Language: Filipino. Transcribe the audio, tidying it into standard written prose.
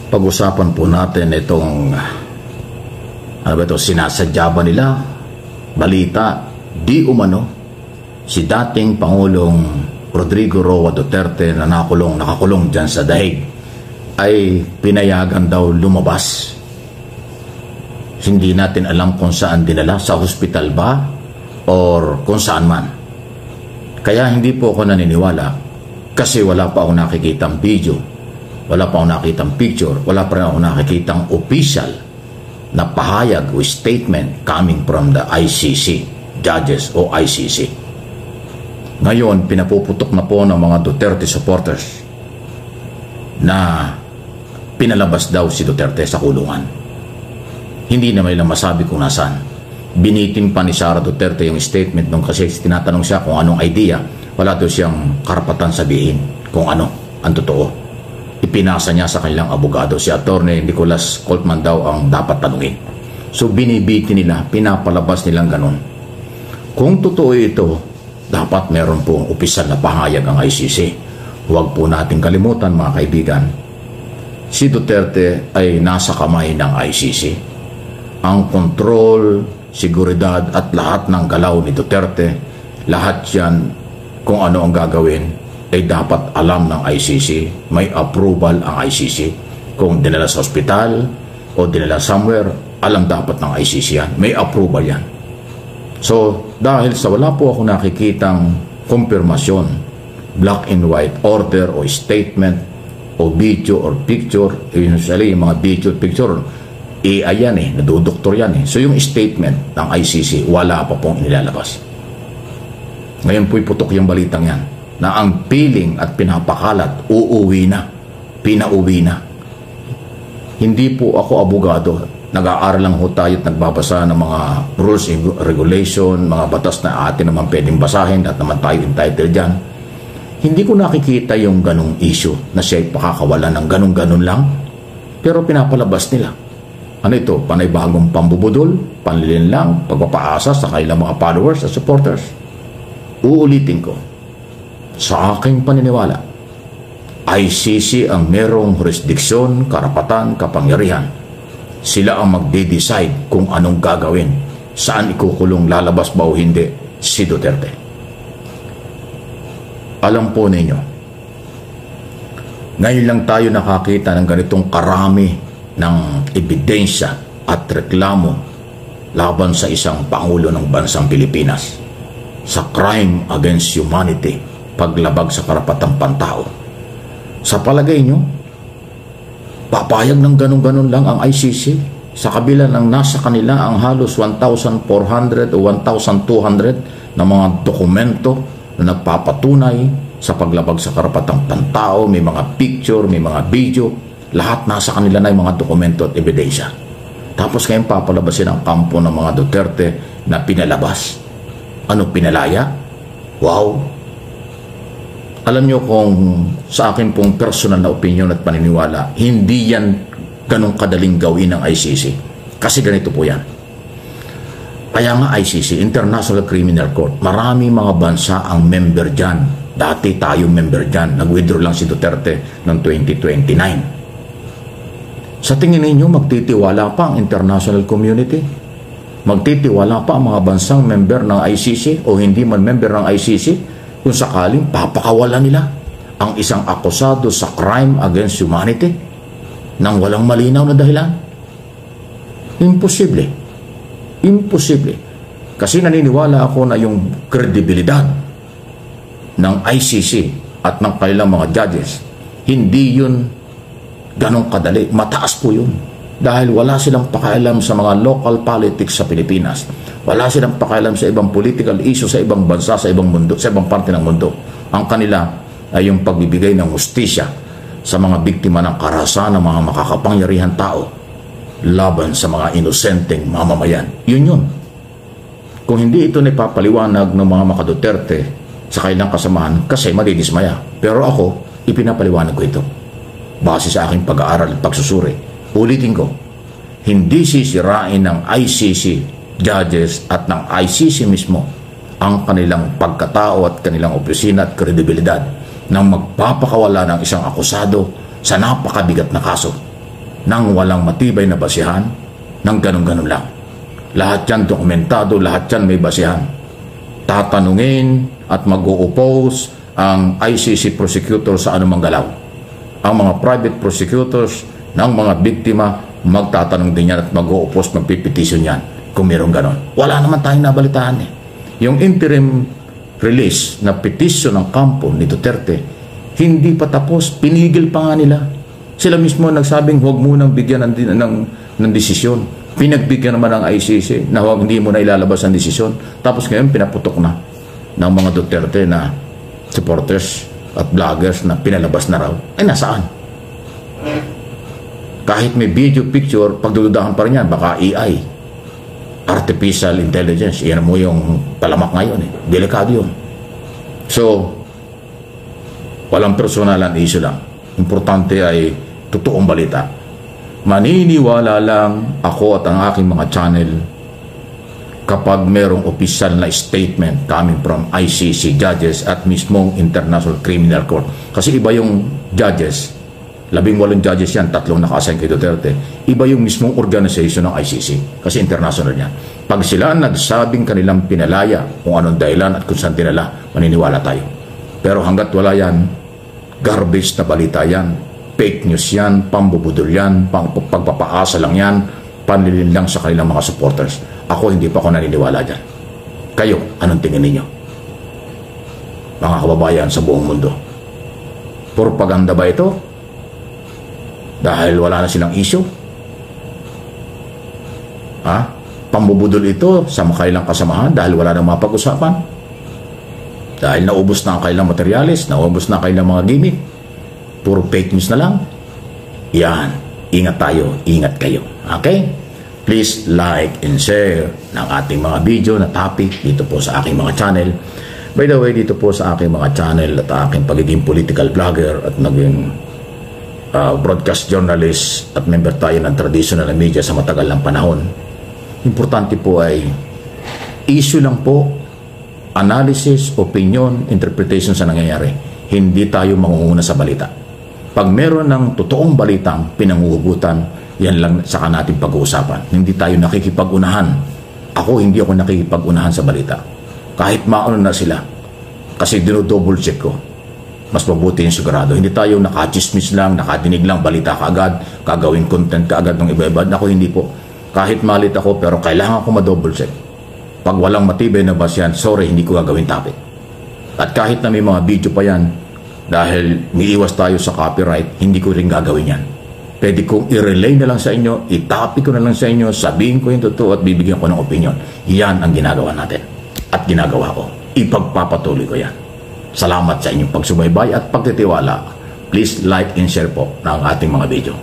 Pag-usapan po natin itong sinasadya ba nila, balita, di umano si dating Pangulong Rodrigo Roa Duterte na nakakulong dyan sa Daig ay pinayagan daw lumabas. Hindi natin alam kung saan dinala, sa hospital ba or kung saan man. Kaya hindi po ako naniniwala kasi wala pa ako nakikitang video, wala pa ako nakikitang picture, wala pa rin ako nakikitang official na pahayag o statement coming from the ICC, judges o ICC. Ngayon, pinapuputok na po ng mga Duterte supporters na pinalabas daw si Duterte sa kulungan. Hindi na may lang masabi kung nasaan. Binitin pa ni Sara Duterte yung statement nung kasi tinatanong siya kung anong idea, wala daw siyang karapatan sabihin kung ano ang totoo. Ipinasa niya sa kanilang abogado, si Attorney Nicholas Coltman daw ang dapat tanungin. So binibiti nila, pinapalabas nilang ganun. Kung totoo ito, dapat meron pong opisyal na pahayag ang ICC. Huwag po natin kalimutan mga kaibigan, si Duterte ay nasa kamay ng ICC. Ang kontrol, seguridad at lahat ng galaw ni Duterte, lahat yan kung ano ang gagawin ay dapat alam ng ICC, may approval ang ICC. Kung dinala sa ospital o dinala somewhere, alam dapat ng ICC yan, may approval yan. So, dahil sa wala po ako nakikitang kumpirmasyon, black and white order o statement o video or picture, usually yung mga video picture, AI yan nadudoktor yan So, yung statement ng ICC, wala pa pong inilalabas. Ngayon po'y putok yung balitang yan na ang piling at pinapakalat, uuwi na, pinauwi na. Hindi po ako abogado. Nag-aaral lang ho tayo at nagbabasa ng mga rules and regulation, mga batas na atin naman pwedeng basahin at naman tayo entitled dyan. Hindi ko nakikita yung ganong issue na siya'y pakakawalan ng ganong-ganon lang, pero pinapalabas nila. Ano ito? Panay-bagong pambubudol, panlilinlang, pagpapaasa sa kailang mga followers at supporters. Uulitin ko. Sa aking paniniwala, ICC ang merong jurisdiksyon, karapatan, kapangyarihan. Sila ang magde-decide kung anong gagawin, saan ikukulong, lalabas ba o hindi si Duterte. Alam po ninyo, ngayon lang tayo nakakita ng ganitong karami ng ebidensya at reklamo laban sa isang Pangulo ng bansang Pilipinas sa crime against humanity, paglabag sa karapatang pantao. Sa palagay nyo, papayag ng ganun-ganun lang ang ICC sa kabila ng nasa kanila ang halos 1,400 o 1,200 na mga dokumento na nagpapatunay sa paglabag sa karapatang pantao, may mga picture, may mga video, lahat nasa kanila na yung mga dokumento at ebidensya. Tapos ngayon papalabasin ang kampo ng mga Duterte na pinalabas. Ano, pinalaya? Wow! Alam nyo kung sa akin pong personal na opinion at paniniwala, hindi yan ganong kadaling gawin ng ICC. Kasi ganito po yan. Kaya nga ICC, International Criminal Court, marami mga bansa ang member dyan. Dati tayo member dyan. Nag-withdraw lang si Duterte noong 2029. Sa tingin ninyo, magtitiwala pa ang international community? Magtitiwala pa ang mga bansang member ng ICC o hindi man member ng ICC? Kung sakaling papakawalan nila ang isang akusado sa crime against humanity nang walang malinaw na dahilan. Imposible. Imposible. Kasi naniniwala ako na yung kredibilidad ng ICC at ng kailang mga judges, hindi yun ganong kadali. Mataas po yun. Dahil wala silang pakialam sa mga local politics sa Pilipinas. Wala silang pakialam sa ibang political issue sa ibang bansa, sa ibang mundo, sa ibang parte ng mundo. Ang kanila ay yung pagbibigay ng hustisya sa mga biktima ng karahasan ng mga makakapangyarihan tao laban sa mga inosenteng mamamayan. Yun yun. Kung hindi ito napapaliwanag ng mga makaduterte sa kailang kasamahan, kasi madidismaya. Pero ako, ipinapaliwanag ko ito base sa aking pag-aaral at pagsusuri. Ulitin ko, hindi sisirain ng ICC judges at ng ICC mismo ang kanilang pagkatao at kanilang opisina at kredibilidad nang magpapakawala ng isang akusado sa napakabigat na kaso. nang walang matibay na basihan, nang ganun-ganun lang. Lahat yan dokumentado, lahat yan may basihan. Tatanungin at mag-o-oppose ang ICC prosecutor sa anumang galaw. Ang mga private prosecutors ng mga biktima, magtatanong din yan at mag-o-oppose, magpipetisyon yan kung mayroong ganon. Wala naman tayong nabalitaan eh. Yung interim release na petisyon ng kampo ni Duterte, hindi pa tapos, pinigil pa nga nila. Sila mismo nagsabing huwag munang bigyan ng desisyon. Pinagbigyan naman ng ICC na huwag hindi mo na ilalabas ang desisyon. Tapos ngayon pinaputok na ng mga Duterte na supporters at vloggers na pinalabas na raw. Ay nasaan? Kahit may video picture, pagdududahan pa rin yan, baka AI. Artificial intelligence. Yan mo yung talamak ngayon eh. Delikado yun. So, walang personalan issue lang. Importante ay totoong balita. Maniniwala lang ako at ang aking mga channel kapag merong official na statement coming from ICC judges at mismong International Criminal Court. Kasi iba yung judges, 18 judges yan, 3 naka-assign kay Duterte. Iba yung mismong organization ng ICC kasi international yan. Pag sila nagsabing kanilang pinalaya kung anong dahilan at kung saan dinala, maniniwala tayo. Pero hanggat wala yan, garbage na balita yan, fake news yan, pambubudol yan, pagpapaasa lang yan, panlilin lang sa kanilang mga supporters. Ako hindi pa ako naniniwala dyan. Kayo, anong tingin ninyo? Mga kababayan sa buong mundo. Propaganda ba ito? Dahil wala na silang issue? Ha? Pambubudol ito sa kailang kasamahan dahil wala nang mapag-usapan? Dahil naubos na ang kailang materialis, naubos na ang kailang mga gimmick? Puro fake news na lang? Yan. Ingat tayo, ingat kayo. Okay? Please like and share ng ating mga video na topic dito po sa aking mga channel. By the way, dito po sa aking mga channel at aking pagiging political vlogger at naging broadcast journalist at member tayo ng traditional media sa matagal ng panahon. Importante po ay issue lang po, analysis, opinion, interpretation sa nangyayari. Hindi tayo mangunguna sa balita. Pag meron ng totoong balitang pinanguhugutan, yan lang saka natin pag-uusapan. Hindi tayo nakikipag-unahan. Hindi ako nakikipag-unahan sa balita. Kahit maano na sila. Kasi dinodouble check ko. Mas mabuti yung sigurado. Hindi tayo nakachismis lang, nakadinig lang, balita kaagad, kagawin content kaagad ng iba-iba. Ako hindi po. Kahit malit ako, pero kailangan ko ma-double check. Pag walang matibay na basyan, sorry, hindi ko gagawin topic. At kahit na may mga video pa yan, dahil umiiwas tayo sa copyright, hindi ko rin gagawin yan. Pwede kong i-relay na lang sa inyo, i-topic ko na lang sa inyo, sabihin ko yung totoo at bibigyan ko ng opinion. Yan ang ginagawa natin. At ginagawa ko. Ipagpapatuloy ko yan. Salamat sa inyong pagsubaybay at pagtitiwala. Please like and share po ng ating mga video.